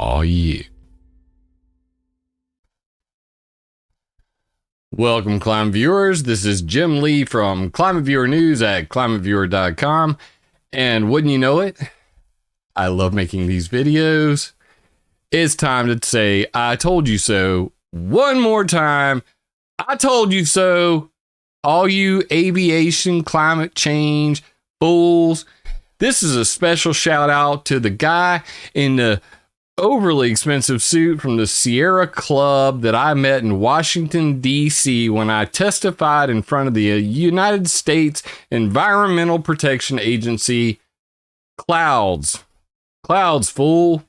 Oh, yeah. Welcome, Climate Viewers. This is Jim Lee from ClimateViewer News at ClimateViewer.com. And wouldn't you know it, I love making these videos. It's time to say, I told you so. One more time. I told you so. All you aviation climate change fools. This is a special shout out to the guy in the overly expensive suit from the Sierra Club that I met in Washington, D.C. when I testified in front of the United States Environmental Protection Agency. Clouds, fool.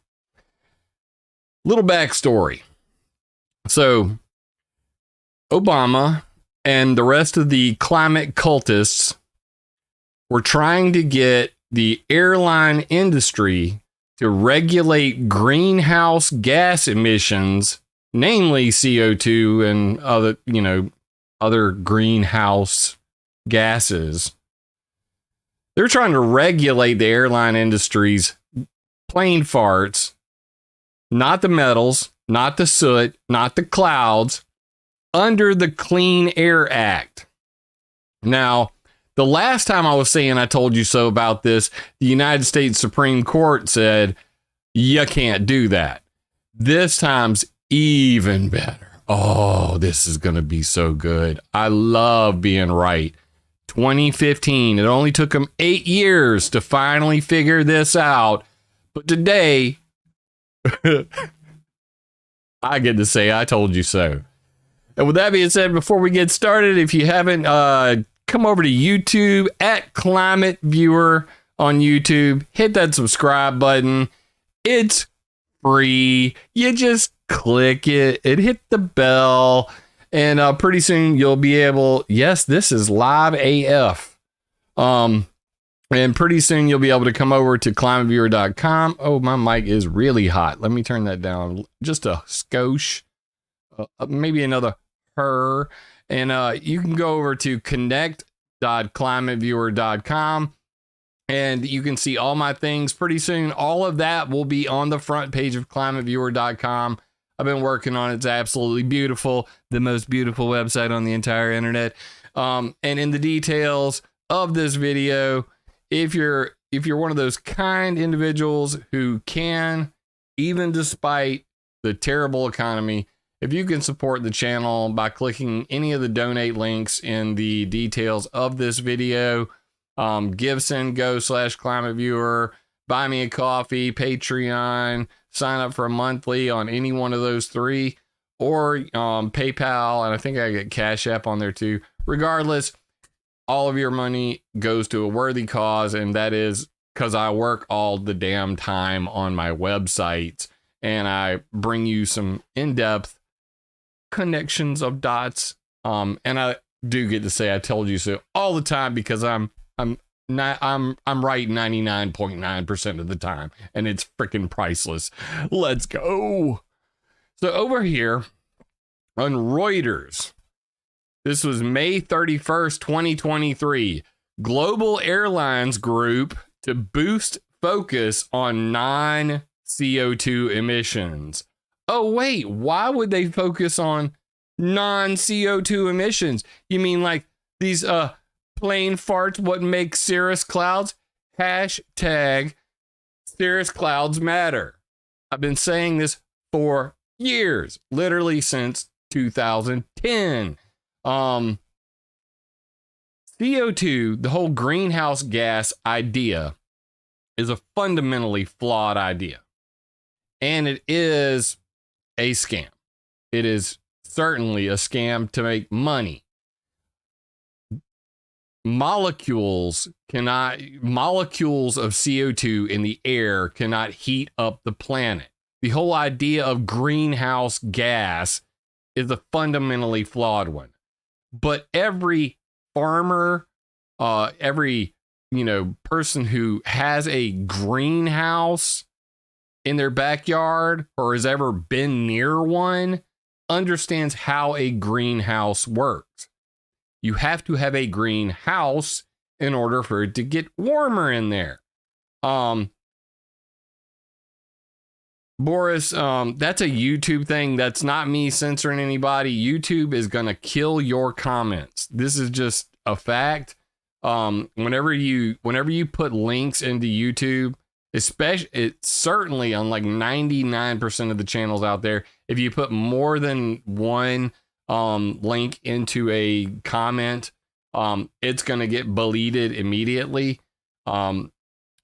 Little backstory. So, Obama and the rest of the climate cultists were trying to get the airline industry to regulate greenhouse gas emissions, namely CO2 and other greenhouse gases. They're trying to regulate the airline industry's plane farts, not the metals, not the soot, not the clouds, under the Clean Air Act. Now, the last time I was saying I told you so about this, the United States Supreme Court said, you can't do that. This time's even better. Oh, this is going to be so good. I love being right. 2015, it only took them 8 years to finally figure this out. But today, I get to say I told you so. And with that being said, before we get started, if you haven't come over to YouTube at ClimateViewer on YouTube. Hit that subscribe button. It's free. You just click it and hit the bell. And pretty soon you'll be able, yes, this is live AF. And pretty soon you'll be able to come over to ClimateViewer.com. Oh, my mic is really hot. Let me turn that down just a skosh. Maybe another her. And you can go over to connect.climateviewer.com and you can see all my things. Pretty soon, all of that will be on the front page of climateviewer.com. I've been working on it. It's absolutely beautiful. The most beautiful website on the entire internet. And in the details of this video, if you're one of those kind individuals who can, even despite the terrible economy, if you can support the channel by clicking any of the donate links in the details of this video, Give, Send, Go /ClimateViewer, Buy Me a Coffee, Patreon, sign up for a monthly on any one of those three, or PayPal, and I think I get Cash App on there too. Regardless, all of your money goes to a worthy cause, and that is because I work all the damn time on my websites, and I bring you some in-depth connections of dots, and I do get to say I told you so all the time because I'm right 99.9% of the time, and it's freaking priceless. Let's go. So over here on Reuters, this was May 31st, 2023. Global Airlines Group to boost focus on non-CO2 emissions. Oh, wait, why would they focus on non-CO2 emissions? You mean like these plane farts what make Cirrus clouds? Hashtag Cirrus clouds matter. I've been saying this for years, literally since 2010. CO2, the whole greenhouse gas idea, is a fundamentally flawed idea. And it is a scam. It is certainly a scam to make money. Molecules of CO2 in the air cannot heat up the planet. The whole idea of greenhouse gas is a fundamentally flawed one. But every farmer, every person who has a greenhouse in their backyard or has ever been near one understands how a greenhouse works. You have to have a greenhouse in order for it to get warmer in there. Boris, that's a YouTube thing. That's not me censoring anybody. YouTube is going to kill your comments. This is just a fact. Whenever you put links into YouTube, especially, it's certainly on like 99% of the channels out there, if you put more than one link into a comment, it's going to get deleted immediately.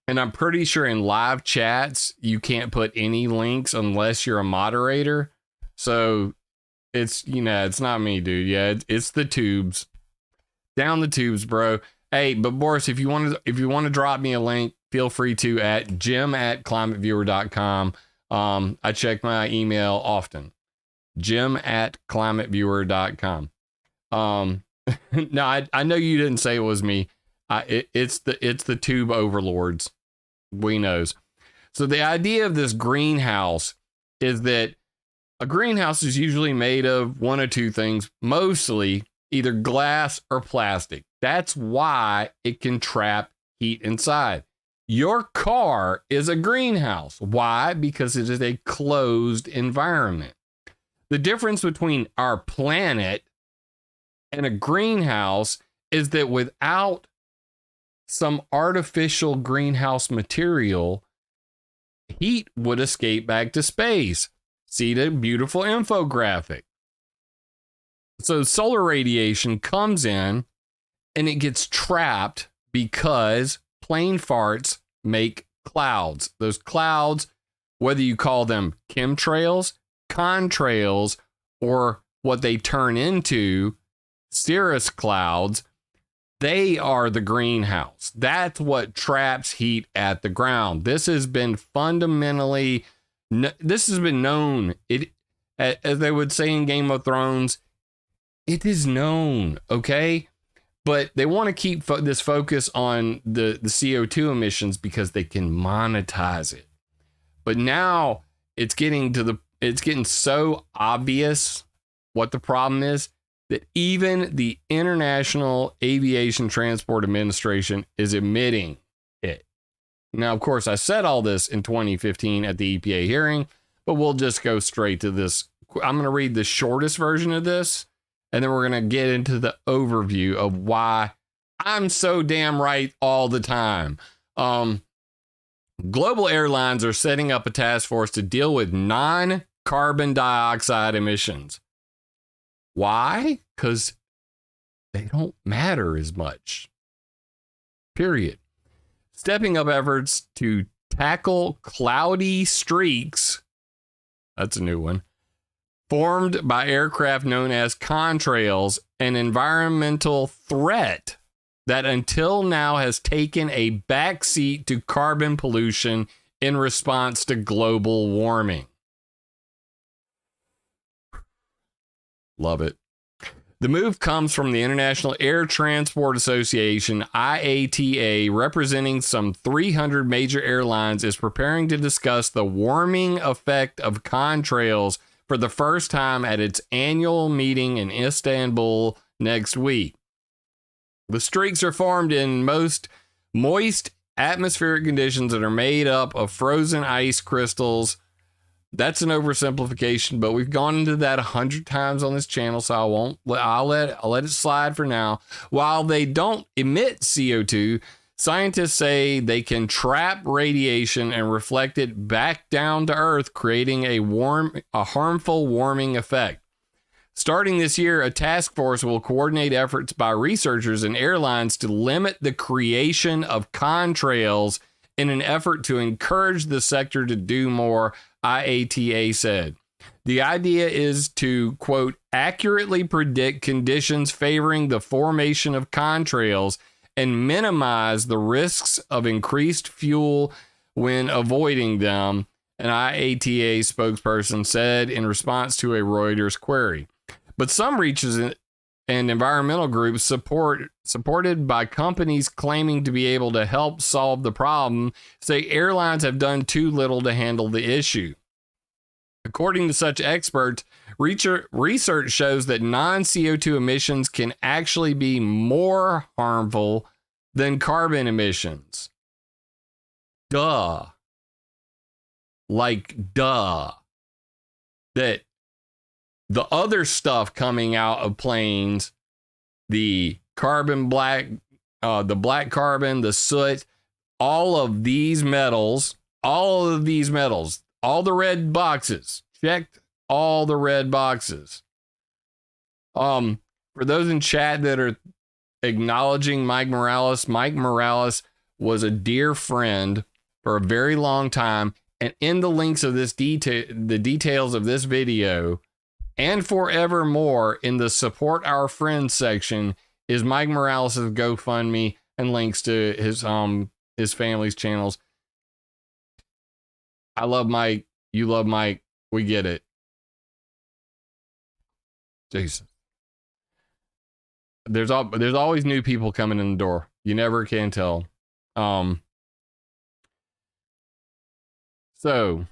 And I'm pretty sure in live chats, you can't put any links unless you're a moderator. So it's, it's not me, dude. Yeah, it's the tubes. Down the tubes, bro. Hey, but Boris, if you want to drop me a link, feel free to at jim@climateviewer.com. I check my email often. jim@climateviewer.com. No, I know you didn't say it was me. It's the tube overlords. We knows. So the idea of this greenhouse is that a greenhouse is usually made of one of two things, mostly either glass or plastic. That's why it can trap heat inside. Your car is a greenhouse. Why? Because it is a closed environment. The difference between our planet and a greenhouse is that without some artificial greenhouse material, heat would escape back to space. See the beautiful infographic. So solar radiation comes in and it gets trapped because plane farts make clouds. Those clouds, whether you call them chemtrails, contrails, or what they turn into, cirrus clouds, they are the greenhouse. That's what traps heat at the ground. This has been fundamentally, this has been known. It, as they would say in Game of Thrones, it is known, okay? But they want to keep this focus on the CO2 emissions because they can monetize it. But now it's getting so obvious what the problem is that even the International Aviation Transport Administration is admitting it. Now, of course, I said all this in 2015 at the EPA hearing, but we'll just go straight to this. I'm going to read the shortest version of this, and then we're going to get into the overview of why I'm so damn right all the time. Global airlines are setting up a task force to deal with non-carbon dioxide emissions. Why? Because they don't matter as much. Period. Stepping up efforts to tackle cloudy streaks. That's a new one. Formed by aircraft known as contrails, an environmental threat that until now has taken a backseat to carbon pollution in response to global warming. Love it. The move comes from the International Air Transport Association, IATA, representing some 300 major airlines, is preparing to discuss the warming effect of contrails for the first time at its annual meeting in Istanbul next week. The streaks are formed in most moist atmospheric conditions that are made up of frozen ice crystals. That's an oversimplification, but we've gone into that 100 times on this channel, so I'll let it slide for now. While they don't emit CO2, scientists say they can trap radiation and reflect it back down to Earth, creating a harmful warming effect. Starting this year, a task force will coordinate efforts by researchers and airlines to limit the creation of contrails in an effort to encourage the sector to do more, IATA said. The idea is to, quote, accurately predict conditions favoring the formation of contrails and minimize the risks of increased fuel when avoiding them, an IATA spokesperson said in response to a Reuters query. But some reaches and environmental groups supported by companies claiming to be able to help solve the problem say airlines have done too little to handle the issue. According to such experts, research shows that non-CO2 emissions can actually be more harmful than carbon emissions. Duh. like, duh. That the other stuff coming out of planes, the carbon black, the black carbon, the soot, all of these metals, all the red boxes, checked all the red boxes. For those in chat that are acknowledging Mike Morales was a dear friend for a very long time. And in the links of this the details of this video and forevermore in the support our friends section is Mike Morales' GoFundMe and links to his family's channels. I love Mike. You love Mike. We get it. Jason. There's always new people coming in the door. You never can tell. So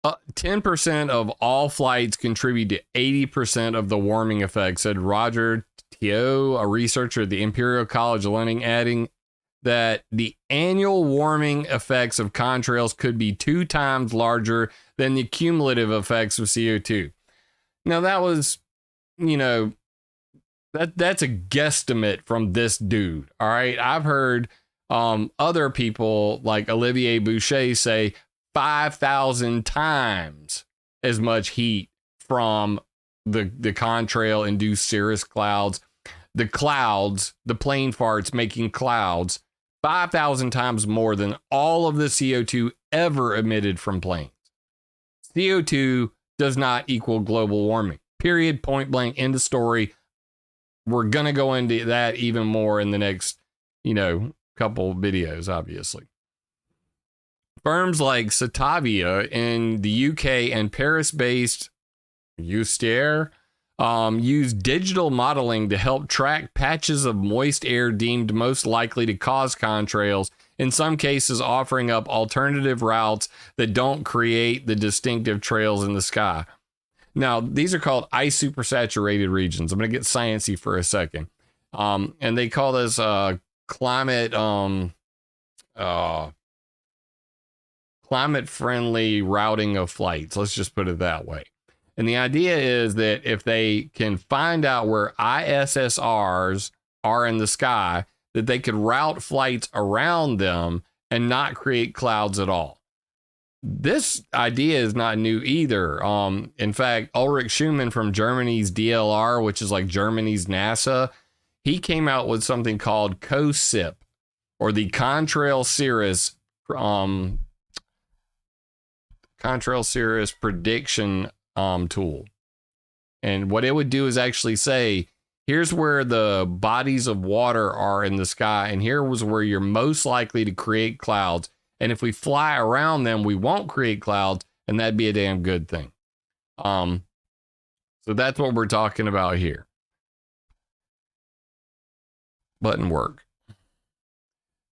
10% of all flights contribute to 80% of the warming effect, said Roger Teo, a researcher at the Imperial College of London, adding that the annual warming effects of contrails could be 2 times larger than the cumulative effects of CO2. Now that was, that's a guesstimate from this dude. All right. I've heard other people like Olivier Boucher say 5,000 times as much heat from the contrail induced cirrus clouds. The clouds, the plane farts making clouds 5,000 times more than all of the CO2 ever emitted from planes. CO2 does not equal global warming. Period. Point blank. End of story. We're going to go into that even more in the next, couple videos, obviously. Firms like Cetavia in the UK and Paris-based Eustair use digital modeling to help track patches of moist air deemed most likely to cause contrails, in some cases offering up alternative routes that don't create the distinctive trails in the sky. Now, these are called ice supersaturated regions. I'm going to get sciencey for a second. And they call this climate friendly routing of flights. Let's just put it that way. And the idea is that if they can find out where ISSRs are in the sky, that they could route flights around them and not create clouds at all. This idea is not new either. In fact, Ulrich Schumann from Germany's DLR, which is like Germany's NASA, he came out with something called COSIP, or the Contrail Cirrus prediction tool. And what it would do is actually say, here's where the bodies of water are in the sky, and here was where you're most likely to create clouds. And if we fly around them, we won't create clouds, and that'd be a damn good thing. So that's what we're talking about here. Button work.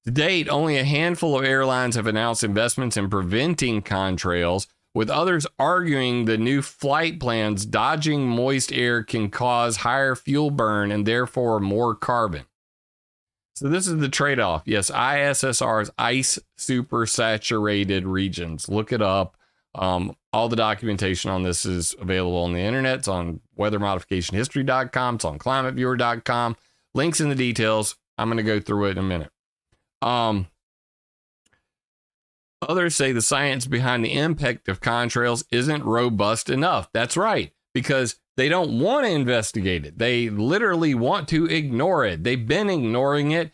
To date, only a handful of airlines have announced investments in preventing contrails, with others arguing the new flight plans dodging moist air can cause higher fuel burn and therefore more carbon. So this is the trade-off. Yes, ISSR's ice supersaturated regions. Look it up. All the documentation on this is available on the internet. It's on weathermodificationhistory.com. It's on climateviewer.com. Links in the details. I'm going to go through it in a minute. Others say the science behind the impact of contrails isn't robust enough. That's right, because they don't want to investigate it. They literally want to ignore it. They've been ignoring it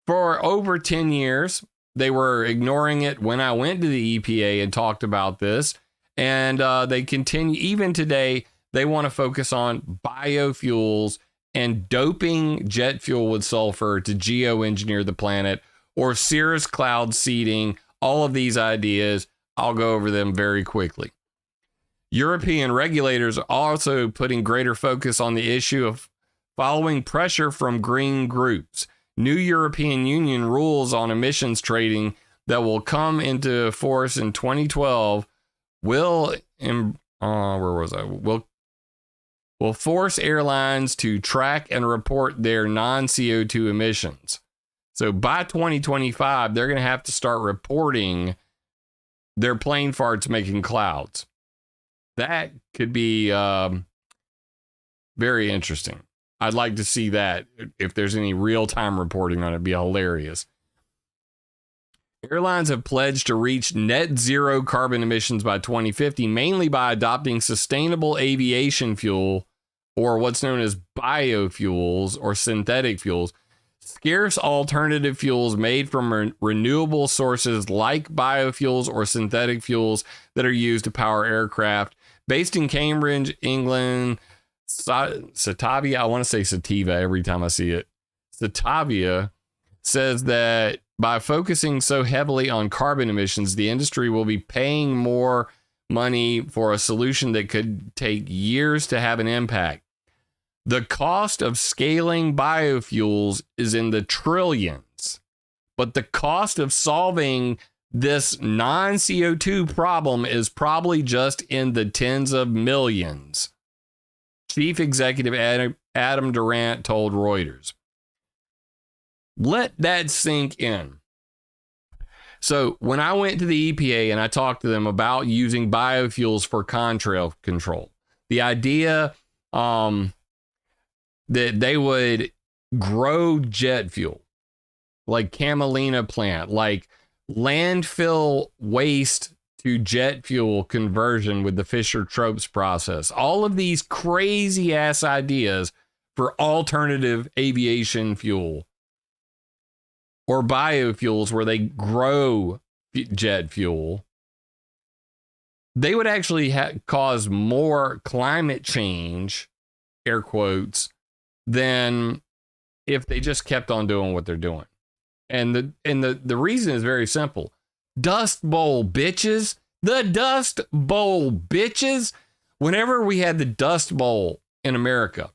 for over 10 years. They were ignoring it when I went to the EPA and talked about this. And they continue, even today, they want to focus on biofuels and doping jet fuel with sulfur to geoengineer the planet, or cirrus cloud seeding. All of these ideas, I'll go over them very quickly. European regulators are also putting greater focus on the issue of following pressure from green groups. New European Union rules on emissions trading that will come into force in 2012 will force airlines to track and report their non-CO2 emissions. So by 2025, they're going to have to start reporting their plane farts making clouds. That could be very interesting. I'd like to see that. If there's any real-time reporting on it, it'd be hilarious. Airlines have pledged to reach net zero carbon emissions by 2050, mainly by adopting sustainable aviation fuel, or what's known as biofuels or synthetic fuels, scarce alternative fuels made from renewable sources like biofuels or synthetic fuels that are used to power aircraft. Based in Cambridge, England, Satavia, I want to say Sativa every time I see it. Satavia says that by focusing so heavily on carbon emissions, the industry will be paying more money for a solution that could take years to have an impact. The cost of scaling biofuels is in the trillions, but the cost of solving this non-CO2 problem is probably just in the tens of millions. Chief Executive Adam Durant told Reuters. Let that sink in. So when I went to the EPA and I talked to them about using biofuels for contrail control, the idea that they would grow jet fuel, like camelina plant, like landfill waste to jet fuel conversion with the Fischer-Tropsch process, all of these crazy ass ideas for alternative aviation fuel or biofuels where they grow jet fuel, they would actually cause more climate change, air quotes, than if they just kept on doing what they're doing. And the reason is very simple. Dust Bowl, bitches. The Dust Bowl, bitches. Whenever we had the Dust Bowl in America,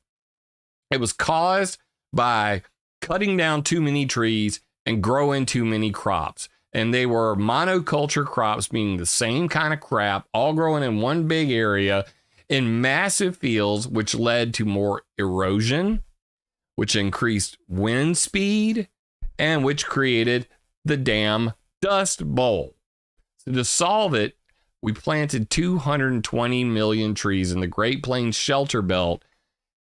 it was caused by cutting down too many trees and growing too many crops. And they were monoculture crops, meaning the same kind of crap, all growing in one big area in massive fields, which led to more erosion, which increased wind speed, and which created the damn Dust Bowl. So to solve it, we planted 220 million trees in the Great Plains Shelter Belt,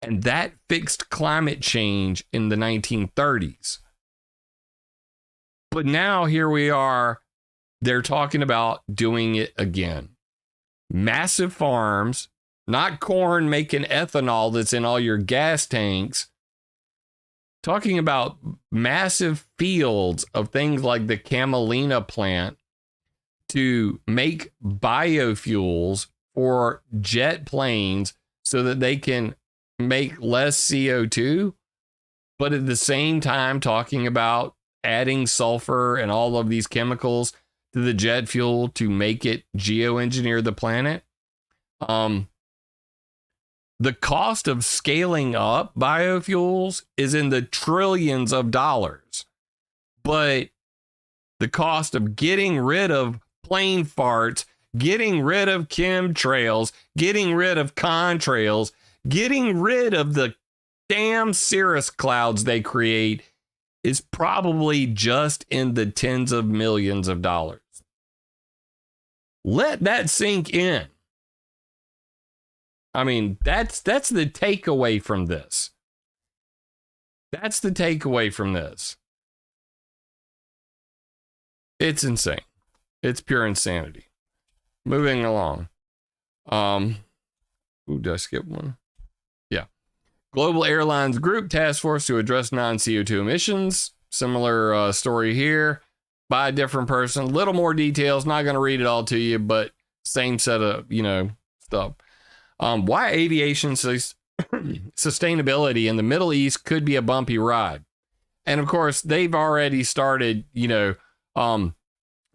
and that fixed climate change in the 1930s. But now here we are, they're talking about doing it again. Massive farms, not corn making ethanol that's in all your gas tanks. Talking about massive fields of things like the camelina plant to make biofuels for jet planes so that they can make less CO2, but at the same time talking about adding sulfur and all of these chemicals to the jet fuel to make it geoengineer the planet. The cost of scaling up biofuels is in the trillions of dollars, but the cost of getting rid of plane farts, getting rid of chemtrails, getting rid of contrails, getting rid of the damn cirrus clouds they create is probably just in the tens of millions of dollars. Let that sink in. I mean, that's the takeaway from this. That's the takeaway from this. It's insane. It's pure insanity. Moving along. Did I skip one? Yeah. Global Airlines Group Task Force to address non-CO2 emissions. Similar story here by a different person. A little more details. Not going to read it all to you, but same set of, stuff. Why aviation sustainability in the Middle East could be a bumpy ride. And of course, they've already started, in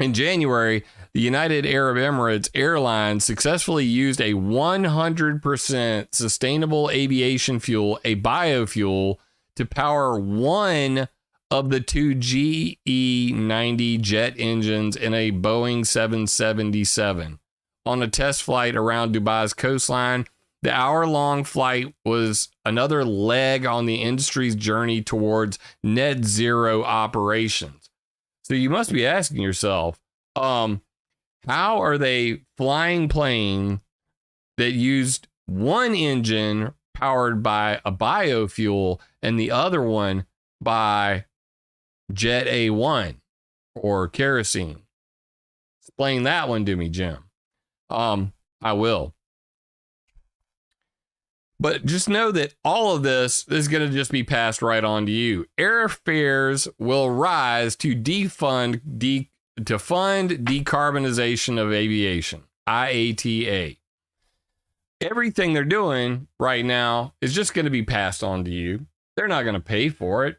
January, the United Arab Emirates Airlines successfully used a 100% sustainable aviation fuel, a biofuel, to power one of the two GE90 jet engines in a Boeing 777. On a test flight around Dubai's coastline, the hour-long flight was another leg on the industry's journey towards net zero operations. So you must be asking yourself, how How are they flying plane that used one engine powered by a biofuel and the other one by Jet A1 or kerosene? Explain that one to me, Jim. I will. But just know that all of this is going to just be passed right on to you. Airfares will rise to fund decarbonization of aviation, IATA. Everything they're doing right now is just going to be passed on to you. They're not going to pay for it.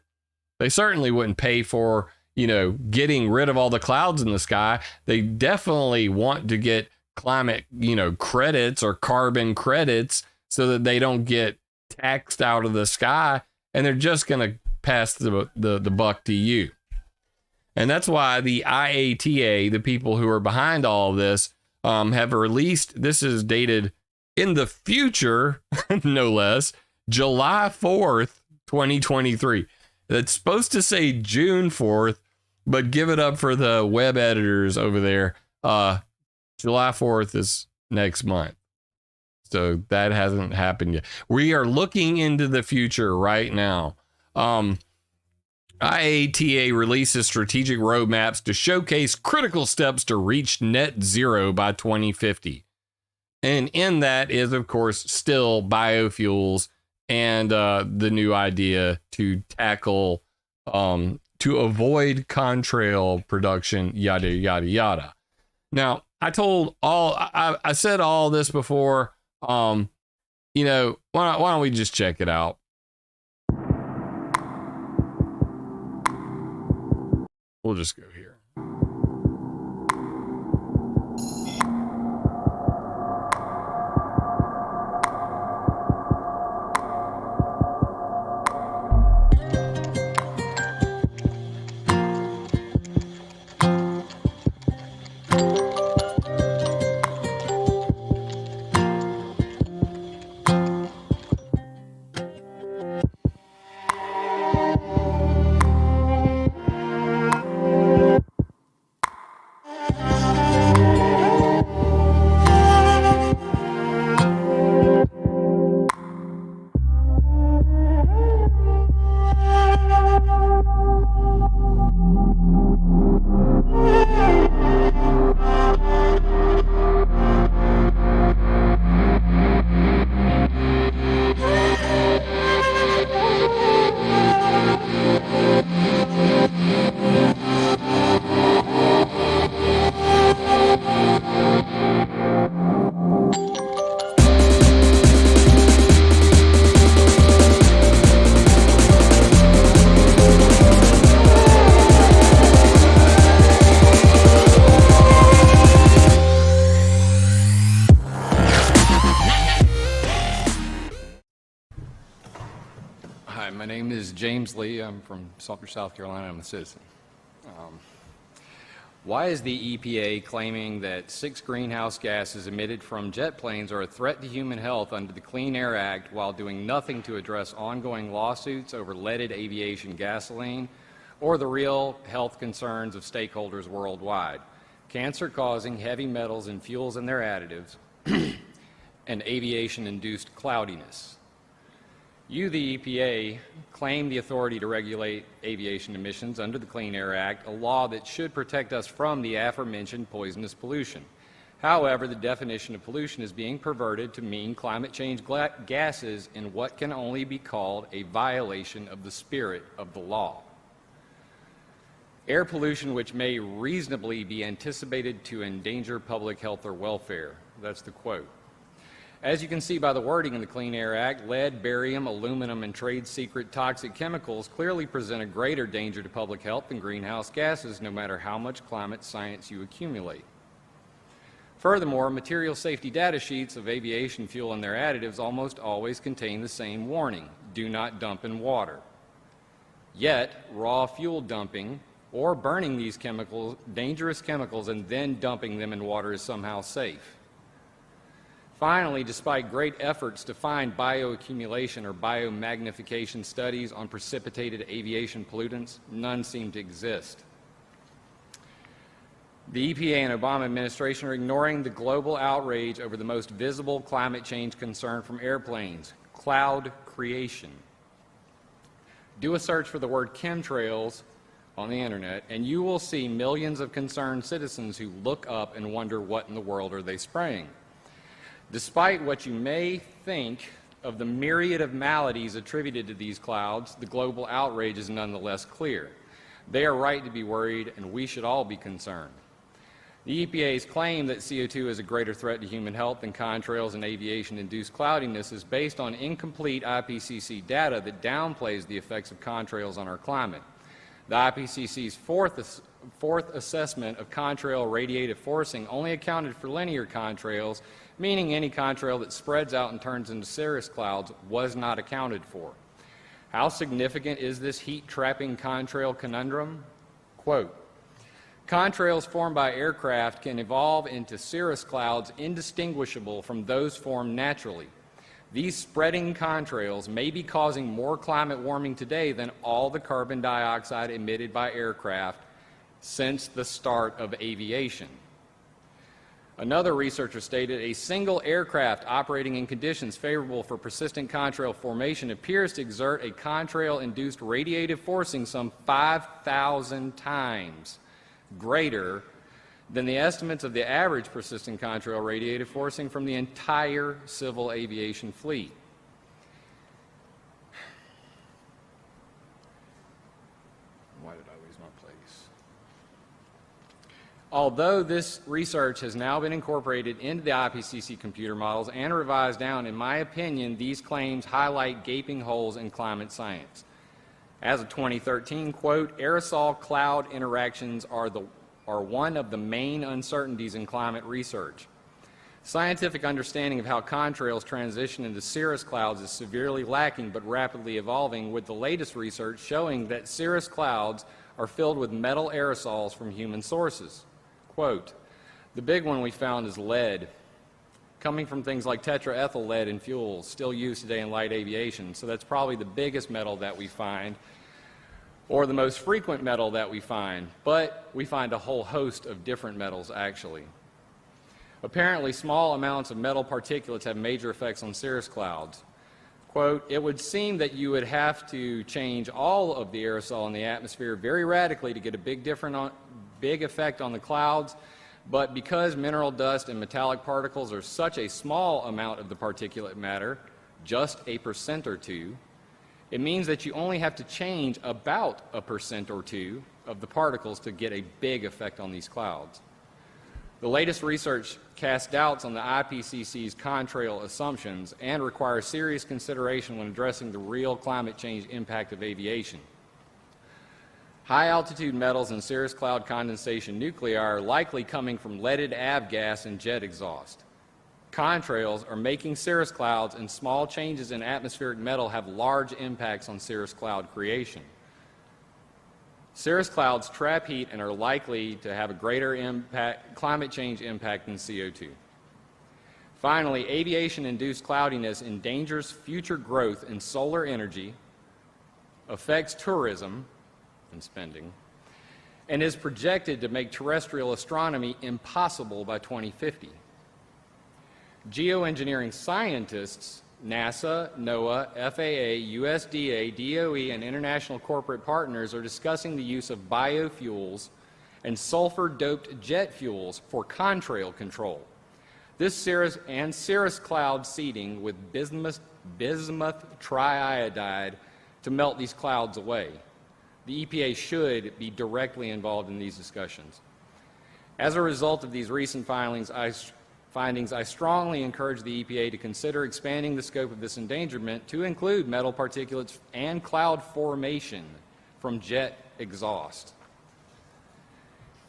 They certainly wouldn't pay for, getting rid of all the clouds in the sky. They definitely want to get climate, credits or carbon credits so that they don't get taxed out of the sky, and they're just going to pass the buck to you. And that's why the IATA, the people who are behind all of this, have released, this is dated in the future, no less, July 4th, 2023. It's supposed to say June 4th, but give it up for the web editors over there. July 4th is next month. So that hasn't happened yet. We are looking into the future right now. IATA releases strategic roadmaps to showcase critical steps to reach net zero by 2050. And in that is, of course, still biofuels and the new idea to tackle, to avoid contrail production, yada, yada, yada. Now, I said all this before. Why don't we just check it out? We'll just go here. Hi, my name is James Lee. I'm from Sulfur, South Carolina. I'm a citizen. Why is the EPA claiming that 6 greenhouse gases emitted from jet planes are a threat to human health under the Clean Air Act while doing nothing to address ongoing lawsuits over leaded aviation gasoline or the real health concerns of stakeholders worldwide? Cancer-causing heavy metals in fuels and their additives and aviation-induced cloudiness. You, the EPA, claim the authority to regulate aviation emissions under the Clean Air Act, a law that should protect us from the aforementioned poisonous pollution. However, the definition of pollution is being perverted to mean climate change gases in what can only be called a violation of the spirit of the law. Air pollution which may reasonably be anticipated to endanger public health or welfare. That's the quote. As you can see by the wording in the Clean Air Act, lead, barium, aluminum, and trade secret toxic chemicals clearly present a greater danger to public health than greenhouse gases, no matter how much climate science you accumulate. Furthermore, material safety data sheets of aviation fuel and their additives almost always contain the same warning: do not dump in water. Yet, raw fuel dumping or burning these dangerous chemicals and then dumping them in water is somehow safe. Finally, despite great efforts to find bioaccumulation or biomagnification studies on precipitated aviation pollutants, none seem to exist. The EPA and Obama administration are ignoring the global outrage over the most visible climate change concern from airplanes, cloud creation. Do a search for the word chemtrails on the internet, and you will see millions of concerned citizens who look up and wonder what in the world are they spraying. Despite what you may think of the myriad of maladies attributed to these clouds, the global outrage is nonetheless clear. They are right to be worried, and we should all be concerned. The EPA's claim that CO2 is a greater threat to human health than contrails and aviation-induced cloudiness is based on incomplete IPCC data that downplays the effects of contrails on our climate. The IPCC's fourth assessment of contrail radiative forcing only accounted for linear contrails, meaning any contrail that spreads out and turns into cirrus clouds was not accounted for. How significant is this heat-trapping contrail conundrum? Quote, contrails formed by aircraft can evolve into cirrus clouds indistinguishable from those formed naturally. These spreading contrails may be causing more climate warming today than all the carbon dioxide emitted by aircraft since the start of aviation. Another researcher stated a single aircraft operating in conditions favorable for persistent contrail formation appears to exert a contrail-induced radiative forcing some 5,000 times greater than the estimates of the average persistent contrail radiative forcing from the entire civil aviation fleet. Why did I lose my place? Although this research has now been incorporated into the IPCC computer models and revised down, in my opinion, these claims highlight gaping holes in climate science. As of 2013, quote, aerosol cloud interactions are one of the main uncertainties in climate research. Scientific understanding of how contrails transition into cirrus clouds is severely lacking but rapidly evolving, with the latest research showing that cirrus clouds are filled with metal aerosols from human sources. Quote, the big one we found is lead, coming from things like tetraethyl lead in fuels, still used today in light aviation. So that's probably the biggest metal that we find, or the most frequent metal that we find, but we find a whole host of different metals actually. Apparently, small amounts of metal particulates have major effects on cirrus clouds. Quote, it would seem that you would have to change all of the aerosol in the atmosphere very radically to get a big effect on the clouds, but because mineral dust and metallic particles are such a small amount of the particulate matter, just 1% or 2%, it means that you only have to change about 1% or 2% of the particles to get a big effect on these clouds. The latest research casts doubts on the IPCC's contrail assumptions and requires serious consideration when addressing the real climate change impact of aviation. High-altitude metals and cirrus cloud condensation nuclei are likely coming from leaded avgas and jet exhaust. Contrails are making cirrus clouds, and small changes in atmospheric metal have large impacts on cirrus cloud creation. Cirrus clouds trap heat and are likely to have a greater climate change impact than CO2. Finally, aviation-induced cloudiness endangers future growth in solar energy, affects tourism and spending, and is projected to make terrestrial astronomy impossible by 2050. Geoengineering scientists, NASA, NOAA, FAA, USDA, DOE, and international corporate partners are discussing the use of biofuels and sulfur-doped jet fuels for contrail control. This cirrus cloud seeding with bismuth triiodide to melt these clouds away. The EPA should be directly involved in these discussions. As a result of these recent findings, I strongly encourage the EPA to consider expanding the scope of this endangerment to include metal particulates and cloud formation from jet exhaust.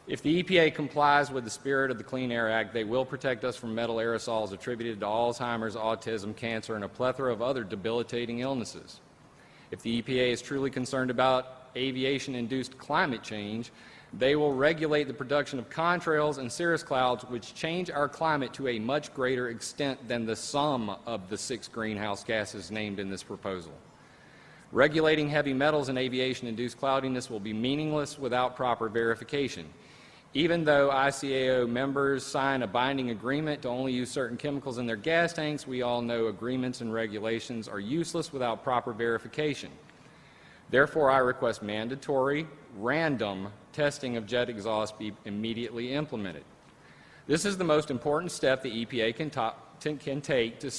If the EPA complies with the spirit of the Clean Air Act, they will protect us from metal aerosols attributed to Alzheimer's, autism, cancer, and a plethora of other debilitating illnesses. If the EPA is truly concerned about aviation-induced climate change, they will regulate the production of contrails and cirrus clouds, which change our climate to a much greater extent than the sum of the 6 greenhouse gases named in this proposal. Regulating heavy metals and aviation-induced cloudiness will be meaningless without proper verification. Even though ICAO members sign a binding agreement to only use certain chemicals in their gas tanks, we all know agreements and regulations are useless without proper verification. Therefore, I request mandatory, random testing of jet exhaust be immediately implemented. This is the most important step the EPA can take to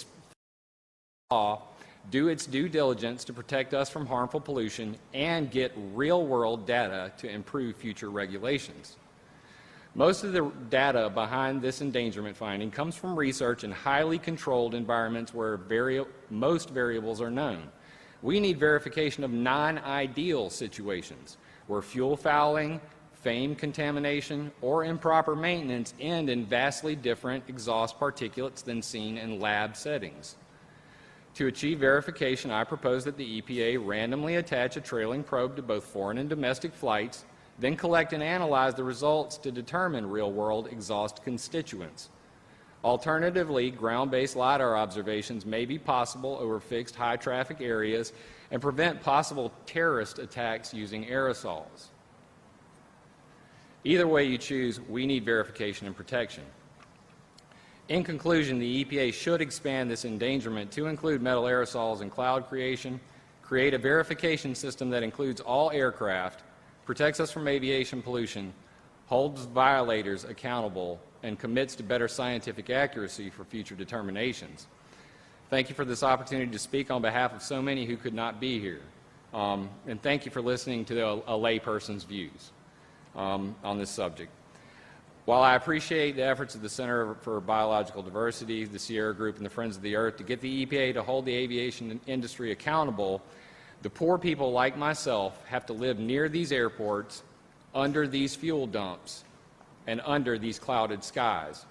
do its due diligence to protect us from harmful pollution and get real-world data to improve future regulations. Most of the data behind this endangerment finding comes from research in highly controlled environments where most variables are known. We need verification of non-ideal situations where fuel fouling, flame contamination, or improper maintenance end in vastly different exhaust particulates than seen in lab settings. To achieve verification, I propose that the EPA randomly attach a trailing probe to both foreign and domestic flights, then collect and analyze the results to determine real-world exhaust constituents. Alternatively, ground-based LiDAR observations may be possible over fixed high-traffic areas and prevent possible terrorist attacks using aerosols. Either way you choose, we need verification and protection. In conclusion, the EPA should expand this endangerment to include metal aerosols and cloud creation, create a verification system that includes all aircraft, protects us from aviation pollution, holds violators accountable, and commits to better scientific accuracy for future determinations. Thank you for this opportunity to speak on behalf of so many who could not be here. And thank you for listening to a layperson's views on this subject. While I appreciate the efforts of the Center for Biological Diversity, the Sierra Group, and the Friends of the Earth to get the EPA to hold the aviation industry accountable, the poor people like myself have to live near these airports, under these fuel dumps, and under these clouded skies.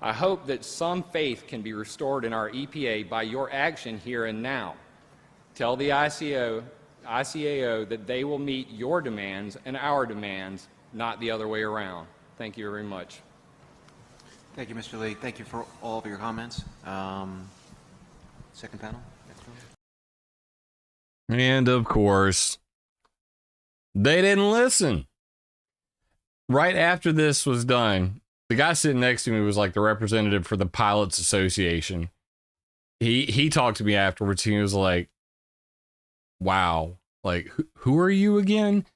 I hope that some faith can be restored in our EPA by your action here and now. Tell the ICAO that they will meet your demands and our demands, not the other way around. Thank you very much. Thank you, Mr. Lee. Thank you for all of your comments. Second panel. And of course, they didn't listen. Right after this was done, the guy sitting next to me was like the representative for the Pilots Association. He talked to me afterwards. He was like, wow, like, who are you again?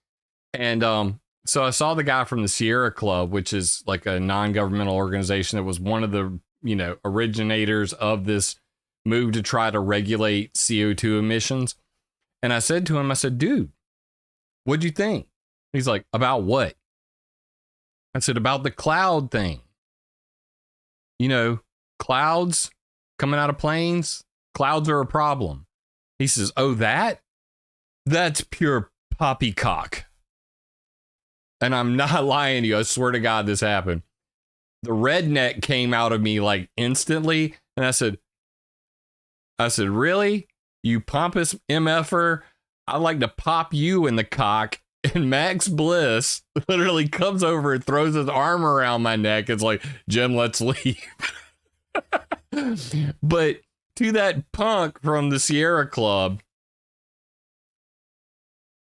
And so I saw the guy from the Sierra Club, which is like a non-governmental organization that was one of the, originators of this move to try to regulate CO2 emissions. And I said to him, I said, dude, what'd you think? He's like, about what? I said, about the cloud thing. Clouds coming out of planes, clouds are a problem. He says, oh, that's pure poppycock. And I'm not lying to you. I swear to God, this happened. The redneck came out of me like instantly. And I said, really? You pompous MFer? I'd like to pop you in the cock. And Max Bliss literally comes over and throws his arm around my neck. It's like, Jim, let's leave. But to that punk from the Sierra Club,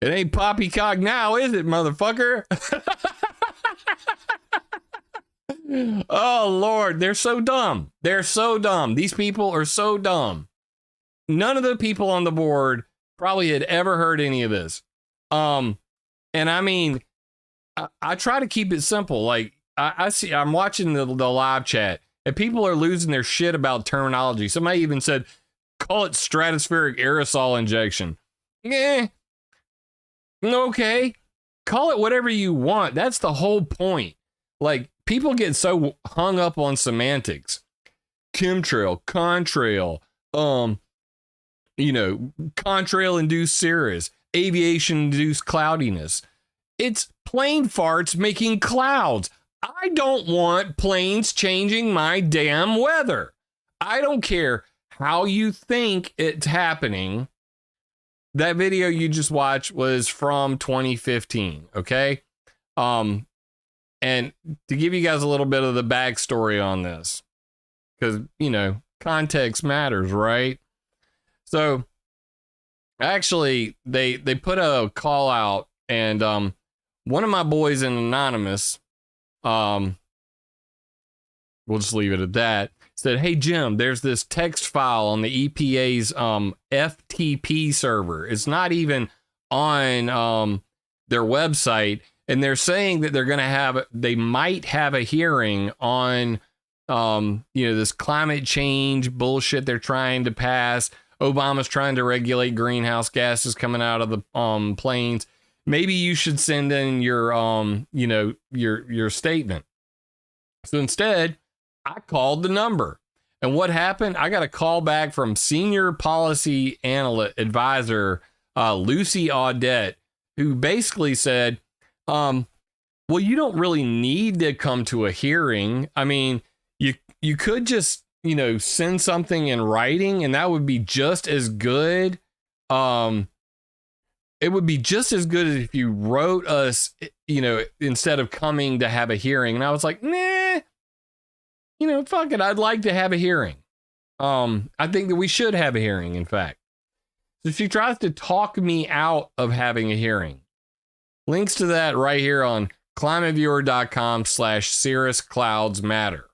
it ain't poppycock now, is it, motherfucker? Oh, Lord, they're so dumb. They're so dumb. These people are so dumb. None of the people on the board probably had ever heard any of this. And I mean, I try to keep it simple. Like I'm watching the live chat and people are losing their shit about terminology. Somebody even said, call it stratospheric aerosol injection. Okay. Call it whatever you want. That's the whole point. Like people get so hung up on semantics. Chemtrail, Contrail, Contrail induced Cirrus, aviation induced cloudiness. It's plane farts making clouds. I don't want planes changing my damn weather. I don't care how you think it's happening. That video you just watched was from 2015. Okay. And to give you guys a little bit of the backstory on this, because, context matters, right? So actually they put a call out and, one of my boys in Anonymous, we'll just leave it at that. Said, hey, Jim, there's this text file on the EPA's FTP server. It's not even on their website. And they're saying that they might have a hearing on, this climate change bullshit they're trying to pass. Obama's trying to regulate greenhouse gases coming out of the planes. Maybe you should send in your statement. So instead, I called the number. And what happened? I got a call back from senior policy advisor Lucy Audette, who basically said, well, you don't really need to come to a hearing. I mean, you could just, send something in writing, and that would be just as good. It would be just as good as if you wrote us, instead of coming to have a hearing. And I was like, nah, fuck it. I'd like to have a hearing. I think that we should have a hearing, in fact. So she tries to talk me out of having a hearing. Links to that right here on ClimateViewer.com/Cirrus Clouds Matter.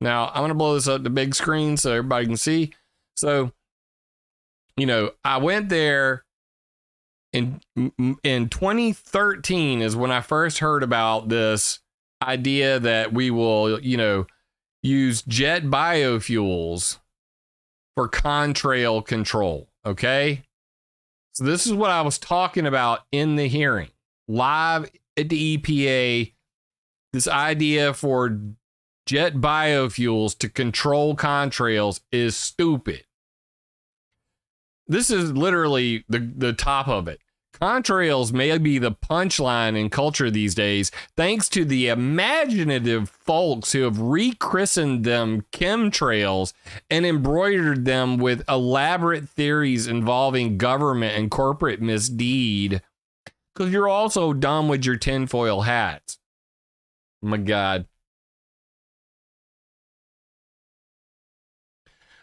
Now, I'm going to blow this up to big screen so everybody can see. So, I went there in 2013 is when I first heard about this idea that we will, use jet biofuels for contrail control. Okay. So this is what I was talking about in the hearing live at the EPA. This idea for jet biofuels to control contrails is stupid. This is literally the top of it. Contrails may be the punchline in culture these days, thanks to the imaginative folks who have rechristened them chemtrails and embroidered them with elaborate theories involving government and corporate misdeed. Because you're also dumb with your tinfoil hats. Oh my God.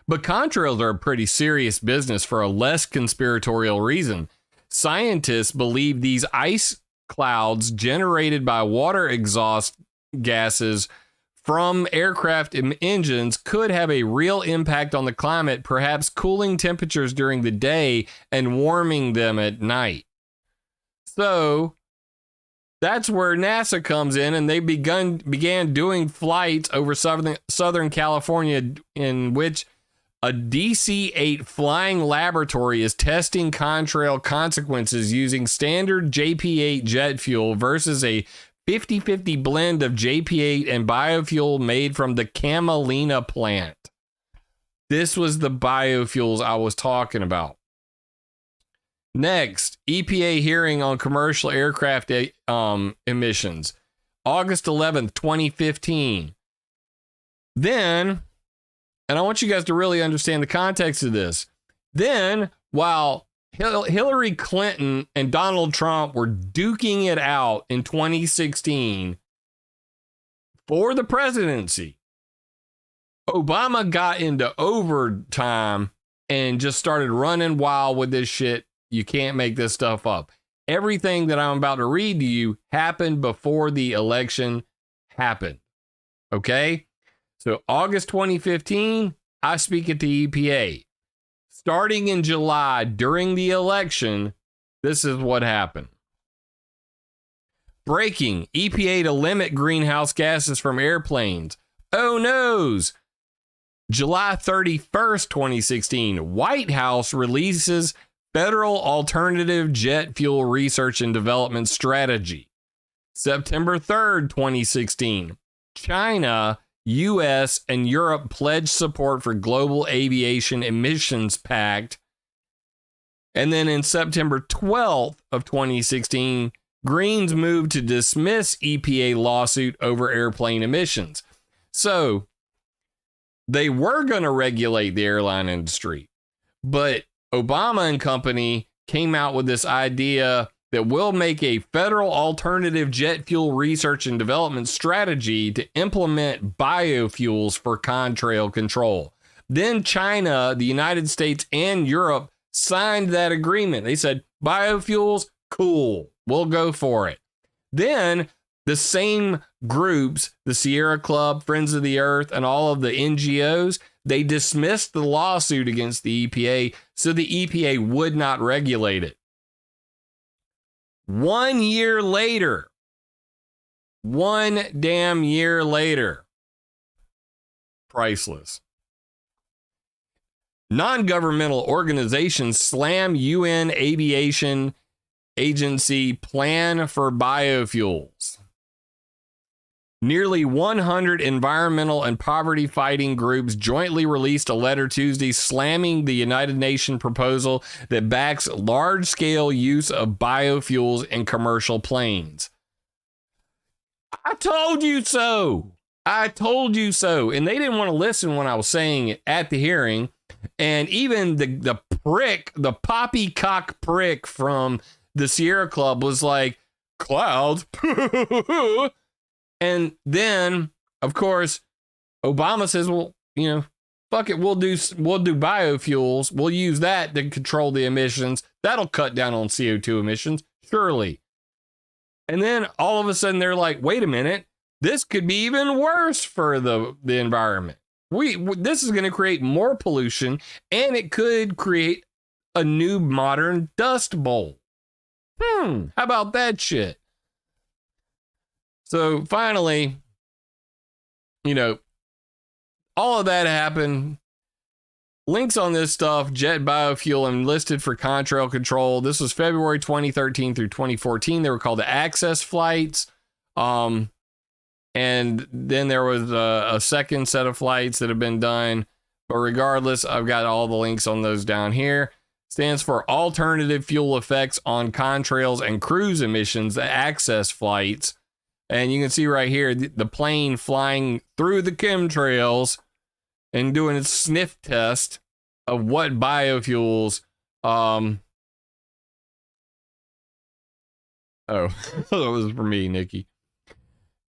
But contrails are a pretty serious business for a less conspiratorial reason. Scientists believe these ice clouds generated by water exhaust gases from aircraft engines could have a real impact on the climate, perhaps cooling temperatures during the day and warming them at night. So that's where NASA comes in, and they began doing flights over Southern California in which a DC-8 flying laboratory is testing contrail consequences using standard JP-8 jet fuel versus a 50-50 blend of JP-8 and biofuel made from the camelina plant. This was the biofuels I was talking about. Next, EPA hearing on commercial aircraft emissions, August 11th, 2015. Then, and I want you guys to really understand the context of this. Then, while Hillary Clinton and Donald Trump were duking it out in 2016 for the presidency, Obama got into overtime and just started running wild with this shit. You can't make this stuff up. Everything that I'm about to read to you happened before the election happened. Okay? So August 2015, I speak at the EPA. Starting in July, during the election, this is what happened. Breaking, EPA to limit greenhouse gases from airplanes. Oh noes! July 31st, 2016, White House releases Federal Alternative Jet Fuel Research and Development Strategy. September 3rd, 2016, China, US, and Europe pledged support for Global Aviation Emissions Pact. And then in September 12th of 2016, Greens moved to dismiss EPA lawsuit over airplane emissions. So they were going to regulate the airline industry, but Obama and company came out with this idea that will make a federal alternative jet fuel research and development strategy to implement biofuels for contrail control. Then China, the United States, and Europe signed that agreement. They said, biofuels, cool, we'll go for it. Then the same groups, the Sierra Club, Friends of the Earth, and all of the NGOs, they dismissed the lawsuit against the EPA so the EPA would not regulate it. 1 year later, 1 damn year later, priceless. Non-governmental organizations slam UN Aviation Agency plan for biofuels. Nearly 100 environmental and poverty-fighting groups jointly released a letter Tuesday slamming the United Nations proposal that backs large-scale use of biofuels in commercial planes. I told you so. I told you so. And they didn't want to listen when I was saying it at the hearing. And even the prick, the poppycock prick from the Sierra Club was like, clouds. And then, of course, Obama says, well, you know, fuck it, we'll do biofuels. We'll use that to control the emissions. That'll cut down on CO2 emissions, surely. And then all of a sudden they're like, wait a minute, this could be even worse for the environment. This is going to create more pollution, and it could create a new modern dust bowl. How about that shit? So finally, you know, all of that happened. Links on this stuff, jet biofuel enlisted for contrail control. This was February 2013 through 2014. They were called the access flights. And then there was a second set of flights that have been done. But regardless, I've got all the links on those down here. Stands for Alternative Fuel Effects on Contrails and Cruise Emissions, the access flights. And you can see right here, the plane flying through the chemtrails and doing a sniff test of what biofuels. Oh, that was for me, Nikki.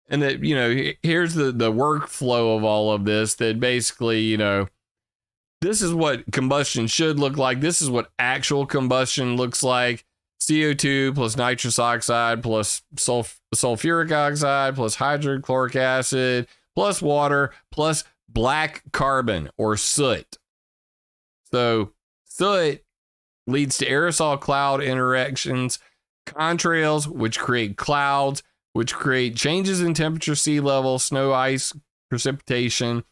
And that, you know, here's the workflow of all of this, that basically, you know, this is what combustion should look like. This is what actual combustion looks like. CO2 plus nitrous oxide plus sulfuric oxide plus hydrochloric acid plus water plus black carbon or soot. So soot leads to aerosol cloud interactions, contrails, which create clouds, which create changes in temperature, sea level, snow, ice, precipitation,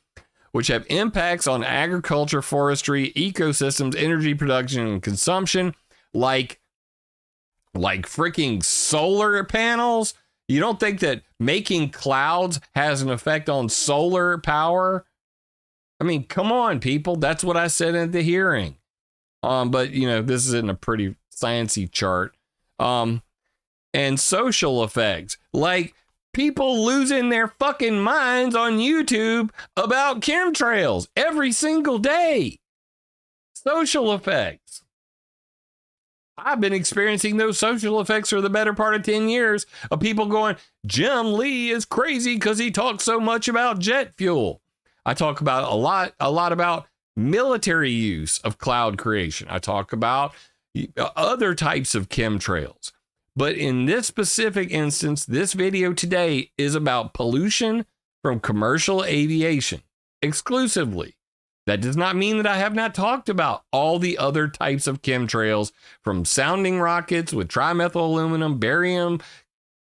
which have impacts on agriculture, forestry, ecosystems, energy production, and consumption, like freaking solar panels. You don't think that making clouds has an effect on solar power? I mean, come on, people. That's what I said at the hearing. But, you know, this is in a pretty sciencey chart. And social effects, like people losing their fucking minds on YouTube about chemtrails every single day. Social effects. I've been experiencing those social effects for the better part of 10 years of people going, Jim Lee is crazy because he talks so much about jet fuel. I talk about a lot about military use of cloud creation. I talk about other types of chemtrails. But in this specific instance, this video today is about pollution from commercial aviation exclusively. That does not mean that I have not talked about all the other types of chemtrails, from sounding rockets with trimethyl aluminum, barium,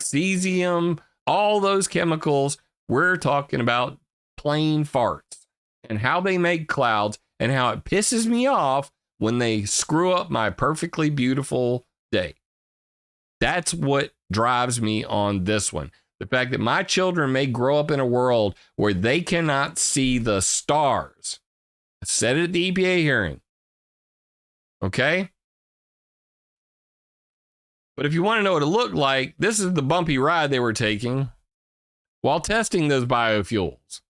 cesium, all those chemicals. We're talking about plain farts and how they make clouds and how it pisses me off when they screw up my perfectly beautiful day. That's what drives me on this one. The fact that my children may grow up in a world where they cannot see the stars. I said it at the EPA hearing. Okay? But if you want to know what it looked like, this is the bumpy ride they were taking while testing those biofuels.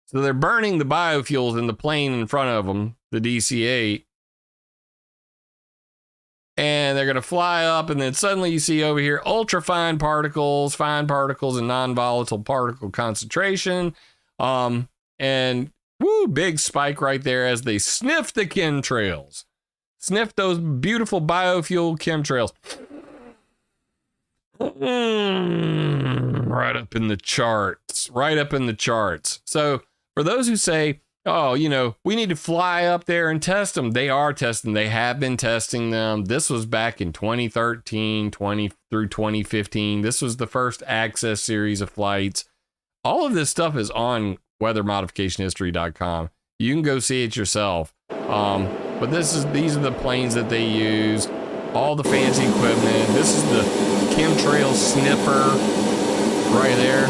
So they're burning the biofuels in the plane in front of them, the DC-8. And they're going to fly up, and then suddenly you see over here ultra-fine particles, and non-volatile particle concentration. And woo, big spike right there as they sniff the chemtrails. Sniff those beautiful biofuel chemtrails. Right up in the charts. Right up in the charts. So for those who say, oh, we need to fly up there and test them, they are testing. They have been testing them. This was back in 2013, 20 through 2015. This was the first access series of flights. All of this stuff is on weathermodificationhistory.com. You can go see it yourself. But these are the planes that they used. All the fancy equipment. This is the Chemtrail sniffer right there.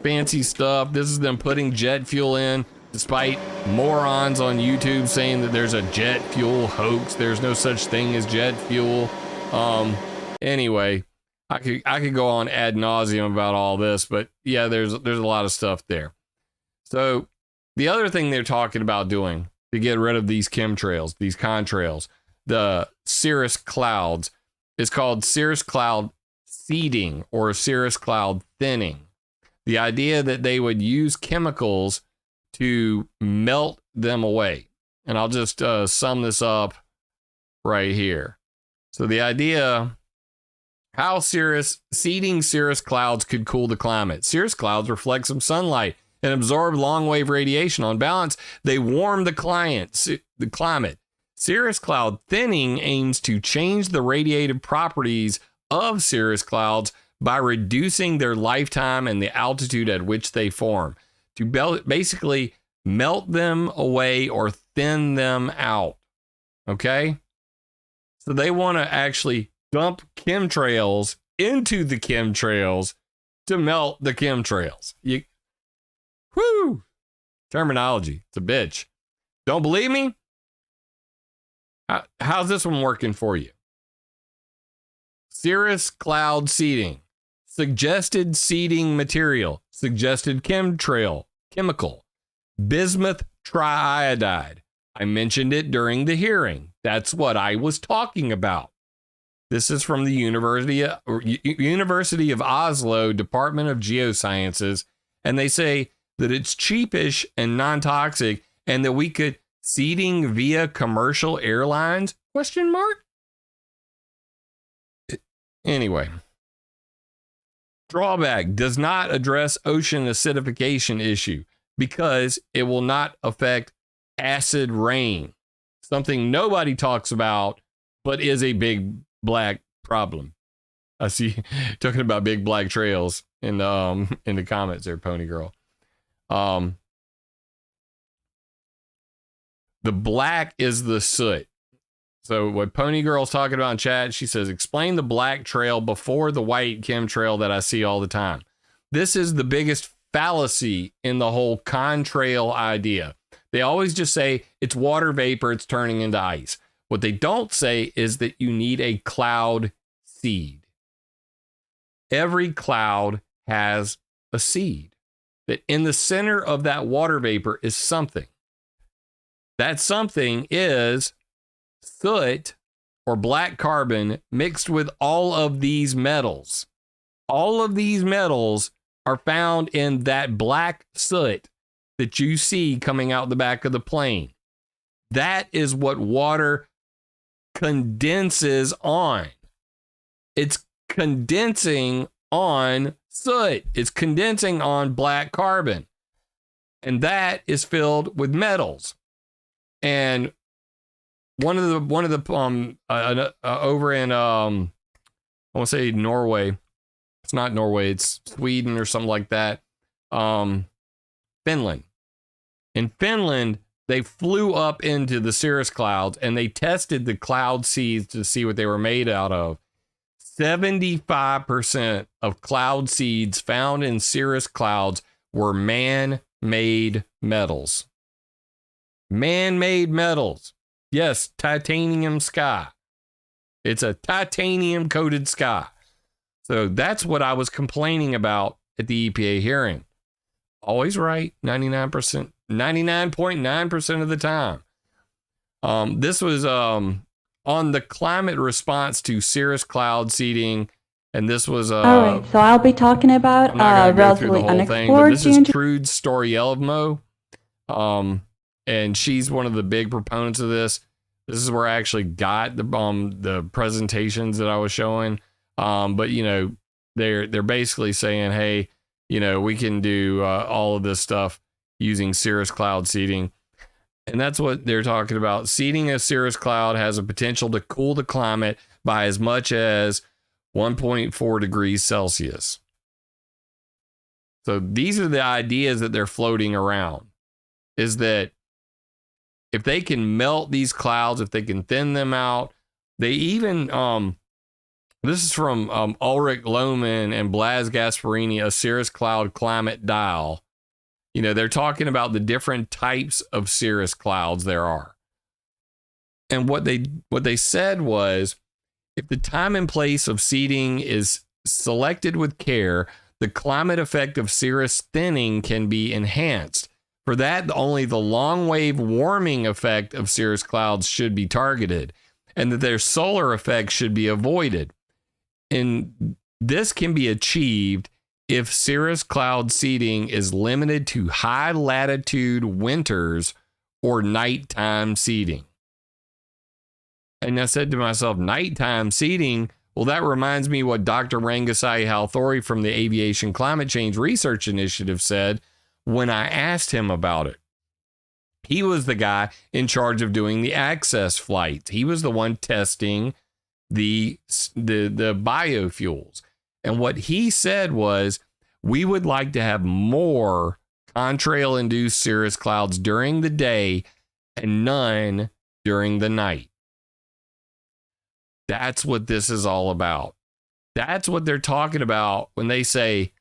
Fancy stuff. This is them putting jet fuel in, despite morons on YouTube saying that there's a jet fuel hoax. There's no such thing as jet fuel. Anyway, I could go on ad nauseum about all this, but yeah, there's a lot of stuff there. So the other thing they're talking about doing to get rid of these chemtrails, these contrails, the cirrus clouds, is called cirrus cloud seeding or cirrus cloud thinning. The idea that they would use chemicals to melt them away. And I'll just sum this up right here. So the idea, how seeding cirrus clouds could cool the climate. Cirrus clouds reflect some sunlight and absorb long-wave radiation. On balance, they warm the climate. Cirrus cloud thinning aims to change the radiative properties of cirrus clouds by reducing their lifetime and the altitude at which they form, to basically melt them away or thin them out. Okay? So they want to actually dump chemtrails into the chemtrails to melt the chemtrails. Whoo! Terminology. It's a bitch. Don't believe me? How's this one working for you? Cirrus cloud seeding. Suggested seeding material. Suggested chemical. Bismuth triiodide. I mentioned it during the hearing. That's what I was talking about. This is from the University of Oslo Department of Geosciences, and they say that it's cheapish and non-toxic, and that we could seeding via commercial airlines? ? Anyway. Drawback: does not address ocean acidification issue because it will not affect acid rain, something nobody talks about, but is a big black problem. I see talking about big black trails in the comments there, Pony Girl. The black is the soot. So what Pony Girl's talking about in chat, she says, explain the black trail before the white chemtrail that I see all the time. This is the biggest fallacy in the whole contrail idea. They always just say it's water vapor, it's turning into ice. What they don't say is that you need a cloud seed. Every cloud has a seed. That in the center of that water vapor is something. That something is soot or black carbon mixed with all of these metals. All of these metals are found in that black soot that you see coming out the back of the plane. That is what water condenses on. It's condensing on soot. It's condensing on black carbon. And that is filled with metals. And one of the over in I want to say Norway. It's not Norway, it's Sweden or something like that. Finland. In Finland, they flew up into the cirrus clouds and they tested the cloud seeds to see what they were made out of. 75% of cloud seeds found in cirrus clouds were man-made metals. Man-made metals. Yes, titanium sky. It's a titanium-coated sky. So that's what I was complaining about at the EPA hearing. Always right, 99%, 99.9% of the time. This was on the climate response to cirrus cloud seeding, and this was all right. So I'll be talking about relatively unexplored. This is Trude Storyelmo, and she's one of the big proponents of this. This is where I actually got the presentations that I was showing. But you know, they're basically saying, hey, you know, we can do all of this stuff using cirrus cloud seeding. And that's what they're talking about. Seeding a cirrus cloud has a potential to cool the climate by as much as 1.4 degrees Celsius. So these are the ideas that they're floating around, is that if they can melt these clouds, if they can thin them out, they even, this is from Ulrich Lohmann and Blas Gasparini, a cirrus cloud climate dial. You know, they're talking about the different types of cirrus clouds there are. And what they said was, if the time and place of seeding is selected with care, the climate effect of cirrus thinning can be enhanced. For that, only the long wave warming effect of cirrus clouds should be targeted, and that their solar effects should be avoided. And this can be achieved if cirrus cloud seeding is limited to high latitude winters or nighttime seeding. And I said to myself, nighttime seeding, well, that reminds me what Dr. Rangasai Halthori from the Aviation Climate Change Research Initiative said when I asked him about it. He was the guy in charge of doing the access flights. He was the one testing the biofuels. And what he said was, we would like to have more contrail induced cirrus clouds during the day and none during the night. That's what this is all about. That's what they're talking about when they say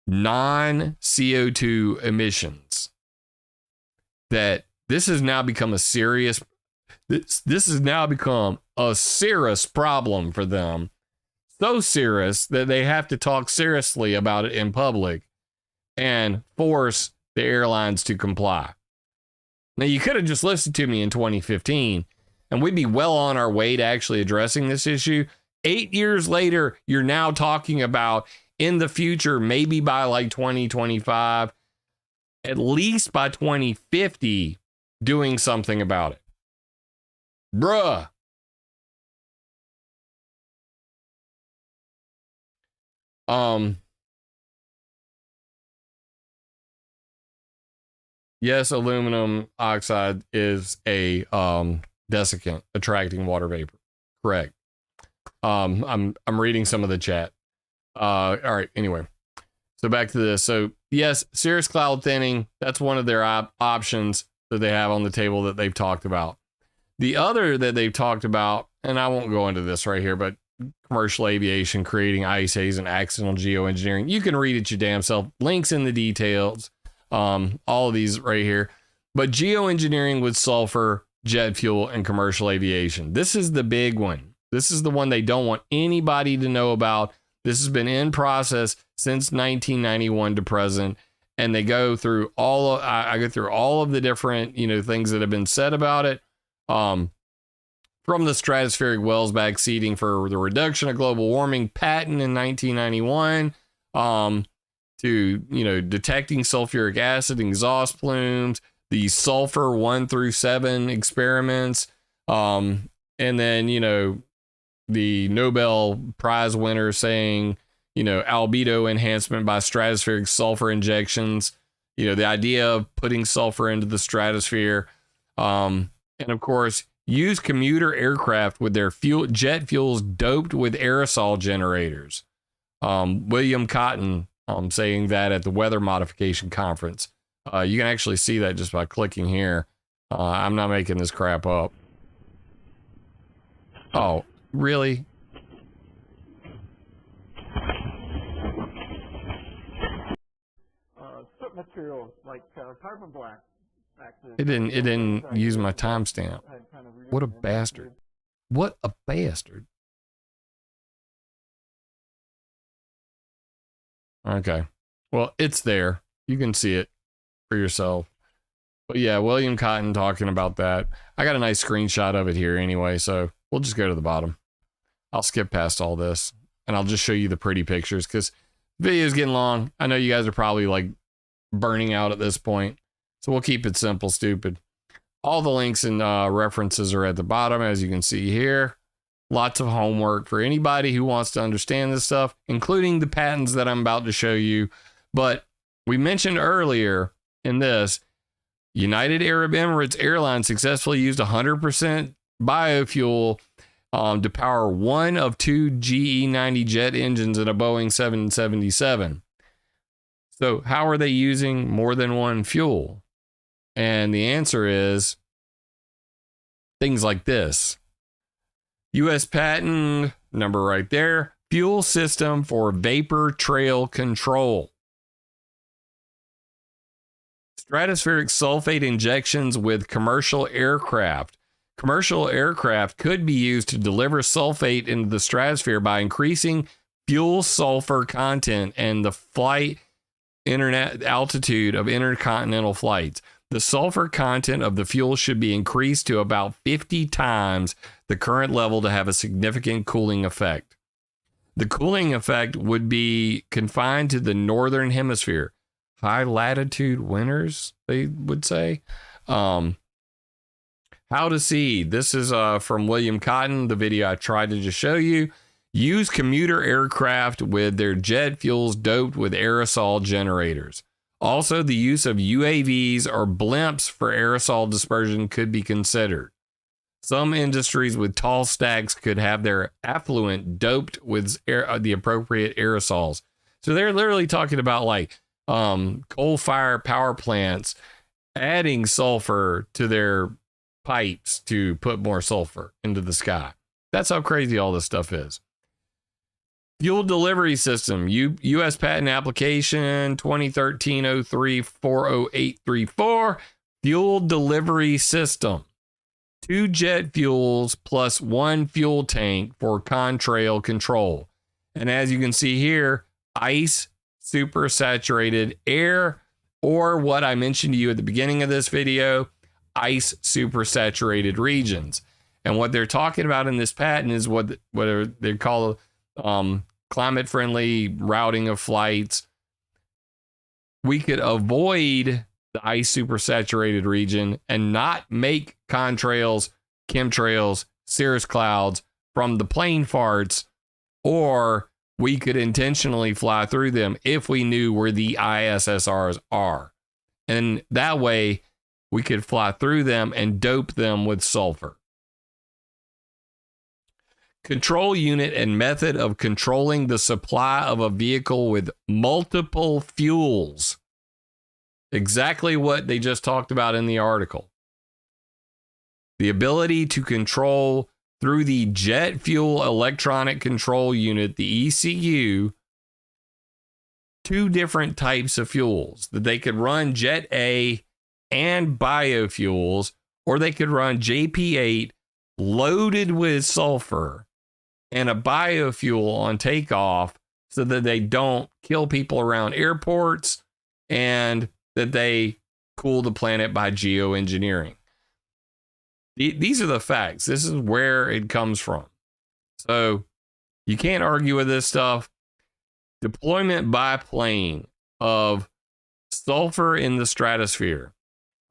non-CO2 emissions. That this has now become a serious, this has now become a serious problem for them. So serious that they have to talk seriously about it in public and force the airlines to comply. Now, you could have just listened to me in 2015 and we'd be well on our way to actually addressing this issue. 8 years later, you're now talking about in the future, maybe by like 2025, at least by 2050, doing something about it. Bruh. Yes, aluminum oxide is a desiccant, attracting water vapor. Correct. I'm reading some of the chat. All right, anyway. So back to this. So yes, cirrus cloud thinning, that's one of their options that they have on the table that they've talked about. The other that they've talked about, and I won't go into this right here, but commercial aviation, creating ice haze and accidental geoengineering. You can read it your damn self. Links in the details. All of these right here. But geoengineering with sulfur, jet fuel, and commercial aviation. This is the big one. This is the one they don't want anybody to know about. This has been in process since 1991 to present. And they go through I go through all of the different, things that have been said about it. From the stratospheric Wellsbach seeding for the reduction of global warming patent in 1991, to, detecting sulfuric acid in exhaust plumes, the sulfur 1 through 7 experiments, and then, the Nobel Prize winner saying, albedo enhancement by stratospheric sulfur injections, the idea of putting sulfur into the stratosphere, and of course, use commuter aircraft with their jet fuels doped with aerosol generators. William Cotton saying that at the Weather Modification Conference. You can actually see that just by clicking here. I'm not making this crap up. Oh, really? Soot materials like carbon black. It didn't use my timestamp. What a bastard. What a bastard. Okay. Well, it's there. You can see it for yourself. But yeah, William Cotton talking about that. I got a nice screenshot of it here anyway, so we'll just go to the bottom. I'll skip past all this and I'll just show you the pretty pictures because the video's getting long. I know you guys are probably like burning out at this point. So we'll keep it simple, stupid. All the links and references are at the bottom, as you can see here. Lots of homework for anybody who wants to understand this stuff, including the patents that I'm about to show you. But we mentioned earlier in this, United Arab Emirates Airlines successfully used 100% biofuel to power one of two GE90 jet engines in a Boeing 777. So how are they using more than one fuel? And the answer is things like this. U.S. patent number right there. Fuel system for vapor trail control. Stratospheric sulfate injections with commercial aircraft. Commercial aircraft could be used to deliver sulfate into the stratosphere by increasing fuel sulfur content and the flight altitude of intercontinental flights. The sulfur content of the fuel should be increased to about 50 times the current level to have a significant cooling effect. The cooling effect would be confined to the northern hemisphere. High latitude winters, they would say. How to see. This is from William Cotton, the video I tried to just show you. Use commuter aircraft with their jet fuels doped with aerosol generators. Also, the use of UAVs or blimps for aerosol dispersion could be considered. Some industries with tall stacks could have their effluent doped with the appropriate aerosols. So they're literally talking about like coal-fired power plants adding sulfur to their pipes to put more sulfur into the sky. That's how crazy all this stuff is. Fuel delivery system, U.S. patent application 2013-03-40834. Fuel delivery system. 2 jet fuels plus 1 fuel tank for contrail control. And as you can see here, ice, supersaturated air, or what I mentioned to you at the beginning of this video, ice supersaturated regions. And what they're talking about in this patent is what they call climate friendly routing of flights. We could avoid the ice supersaturated region and not make contrails, chemtrails, cirrus clouds from the plane farts, or we could intentionally fly through them if we knew where the ISSRs are. And that way we could fly through them and dope them with sulfur. Control unit and method of controlling the supply of a vehicle with multiple fuels. Exactly what they just talked about in the article. The ability to control through the jet fuel electronic control unit, the ECU, 2 different types of fuels that they could run Jet A and biofuels, or they could run JP8 loaded with sulfur and a biofuel on takeoff so that they don't kill people around airports and that they cool the planet by geoengineering. These are the facts. This is where it comes from. So you can't argue with this stuff. Deployment by plane of sulfur in the stratosphere,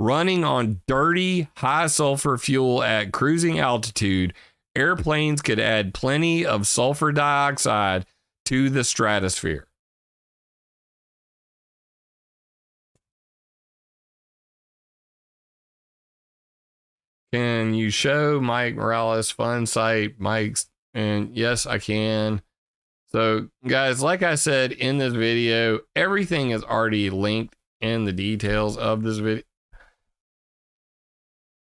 running on dirty, high sulfur fuel at cruising altitude. Airplanes could add plenty of sulfur dioxide to the stratosphere. Can you show Mike Morales' fun site, Mike's? And yes, I can. So, guys, like I said in this video, everything is already linked in the details of this video.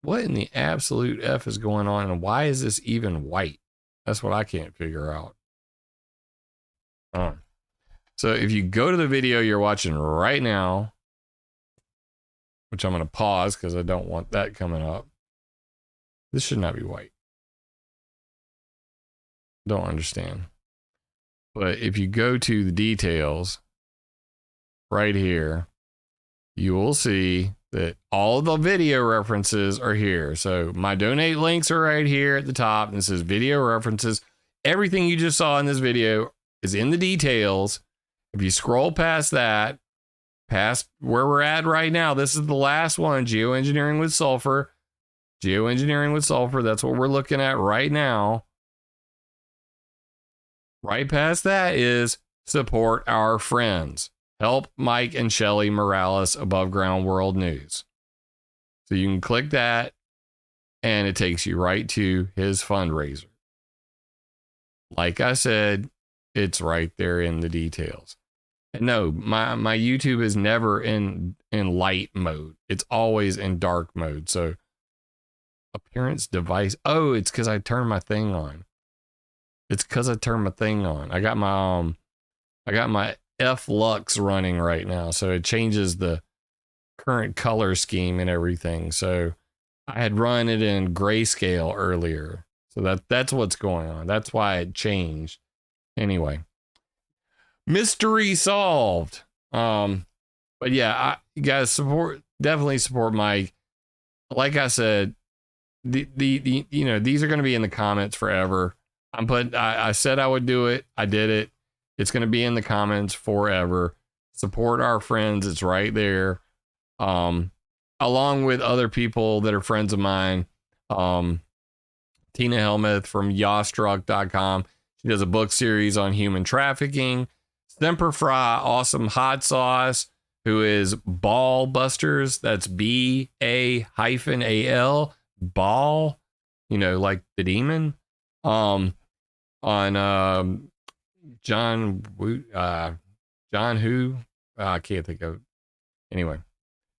What in the absolute F is going on? And why is this even white? That's what I can't figure out. So if you go to the video you're watching right now, which I'm going to pause because I don't want that coming up. This should not be white. Don't understand. But if you go to the details right here, you will see that all the video references are here. So my donate links are right here at the top, and it says video references. Everything you just saw in this video is in the details. If you scroll past that, past where we're at right now, this is the last one, geoengineering with sulfur. Geoengineering with sulfur. That's what we're looking at right now. Right past that is support our friends. Help Mike and Shelley Morales Above Ground World News. So you can click that and it takes you right to his fundraiser. Like I said, it's right there in the details. And no, my YouTube is never in light mode. It's always in dark mode. So appearance device. Oh, it's because I turned my thing on. I got my F Lux running right now, so it changes the current color scheme and everything. So I had run it in grayscale earlier, so that's what's going on. That's why it changed. Anyway, mystery solved. But yeah, you guys definitely support Mike. Like I said, the these are going to be in the comments forever. I said I would do it. I did it. It's going to be in the comments forever. Support our friends. It's right there. Along with other people that are friends of mine. Tina Helmuth from Yastruck.com. She does a book series on human trafficking. Semper Fry, awesome hot sauce, who is Ball Busters. That's BA-AL. Ball, like the demon. On John who I can't think of it. Anyway,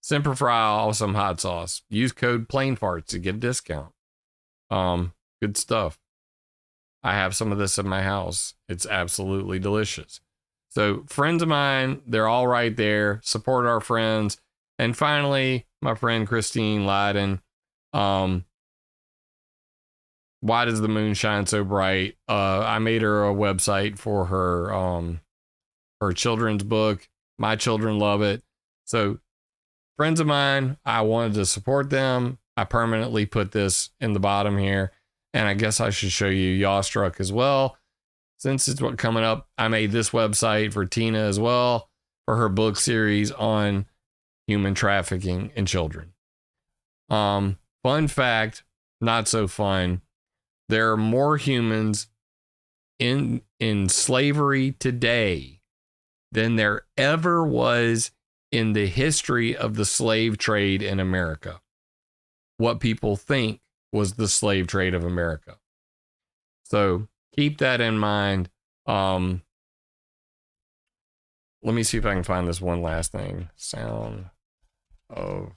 Semper Fry, awesome hot sauce. Use code Plane Farts to get a discount. Good stuff. I have some of this in my house. It's absolutely delicious. So friends of mine, they're all right there. Support our friends. And finally, my friend Christine Lyden. Why does the moon shine so bright? I made her a website for her children's book. My children love it. So friends of mine, I wanted to support them. I permanently put this in the bottom here. And I guess I should show you Yawstruck as well. Since it's coming up, I made this website for Tina as well for her book series on human trafficking in children. Fun fact, not so fun. There are more humans in slavery today than there ever was in the history of the slave trade in America. What people think was the slave trade of America. So keep that in mind. Let me see if I can find this one last thing. Sound of...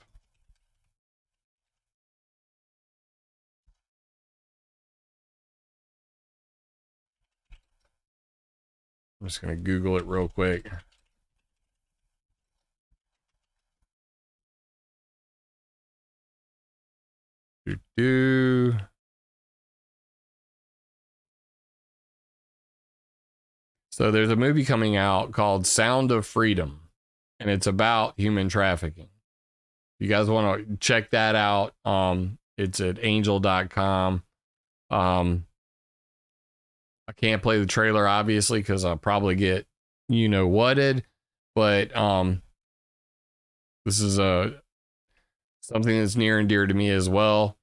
I'm just going to Google it real quick. So there's a movie coming out called Sound of Freedom, and it's about human trafficking. If you guys want to check that out, it's at angel.com. I can't play the trailer, obviously, because I'll probably get whatted. But this is something that's near and dear to me as well.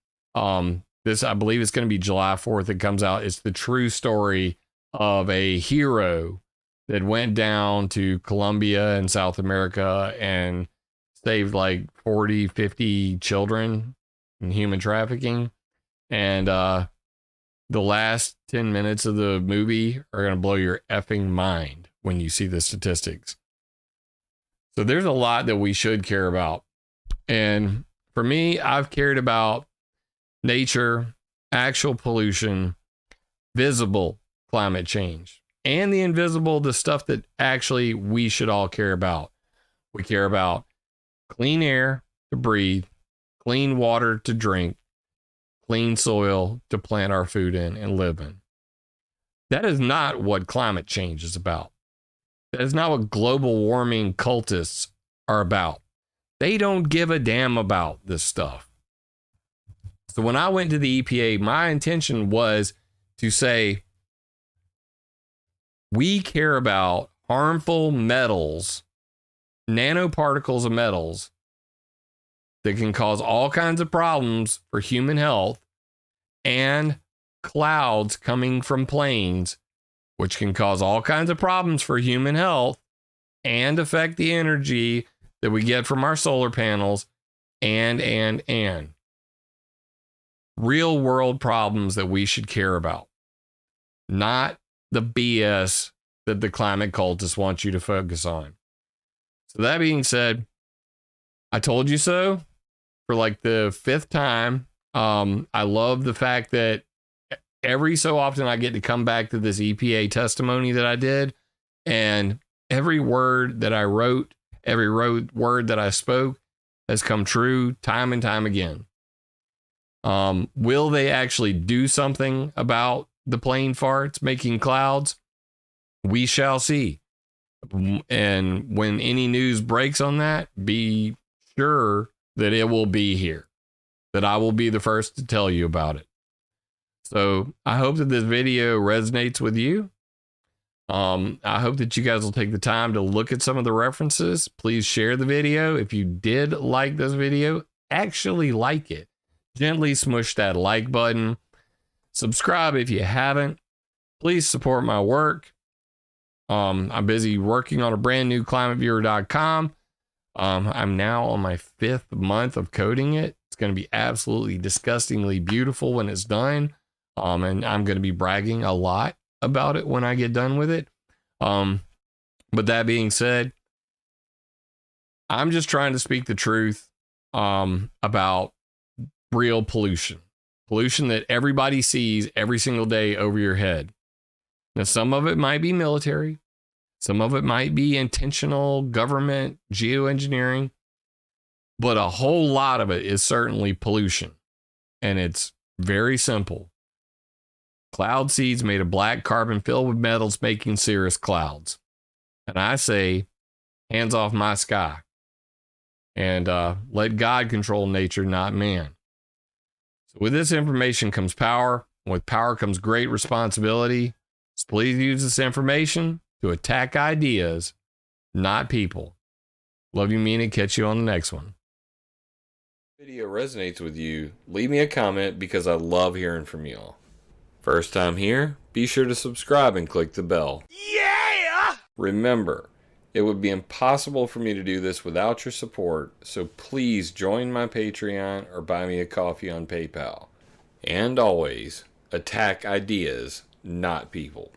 This, I believe, it's going to be July 4th. It comes out. It's the true story of a hero that went down to Colombia and South America and saved like 40, 50 children in human trafficking. And the last 10 minutes of the movie are going to blow your effing mind when you see the statistics. So there's a lot that we should care about. And for me, I've cared about nature, actual pollution, visible climate change, and the invisible, the stuff that actually we should all care about. We care about clean air to breathe, clean water to drink, clean soil to plant our food in and live in. That is not what climate change is about. That is not what global warming cultists are about. They don't give a damn about this stuff. So when I went to the EPA, my intention was to say, we care about harmful metals, nanoparticles of metals that can cause all kinds of problems for human health, and clouds coming from planes, which can cause all kinds of problems for human health and affect the energy that we get from our solar panels, and real world problems that we should care about, not the BS that the climate cultists want you to focus on. So that being said, I told you so for like the 5th time. I love the fact that every so often I get to come back to this EPA testimony that I did, and every word that I wrote, every word that I spoke has come true time and time again. Will they actually do something about the plane farts making clouds? We shall see. And when any news breaks on that, be sure that it will be here, that I will be the first to tell you about it. So I hope that this video resonates with you. I hope that you guys will take the time to look at some of the references. Please share the video. If you did like this video, actually like it. Gently smush that like button. Subscribe if you haven't. Please support my work. I'm busy working on a brand new ClimateViewer.com. I'm now on my 5th month of coding it. It's going to be absolutely disgustingly beautiful when it's done. And I'm going to be bragging a lot about it when I get done with it. But that being said, I'm just trying to speak the truth about real pollution that everybody sees every single day over your head. Now, some of it might be military, some of it might be intentional government geoengineering, but a whole lot of it is certainly pollution. And it's very simple. Cloud seeds made of black carbon filled with metals making cirrus clouds. And I say, hands off my sky. And let God control nature, not man. So with this information comes power. With power comes great responsibility. So please use this information to attack ideas, not people. Love you, mean it. Catch you on the next one. If the video resonates with you, leave me a comment because I love hearing from y'all. First time here, be sure to subscribe and click the bell. Yeah! Remember, it would be impossible for me to do this without your support, so please join my Patreon or buy me a coffee on PayPal. And always, attack ideas, not people.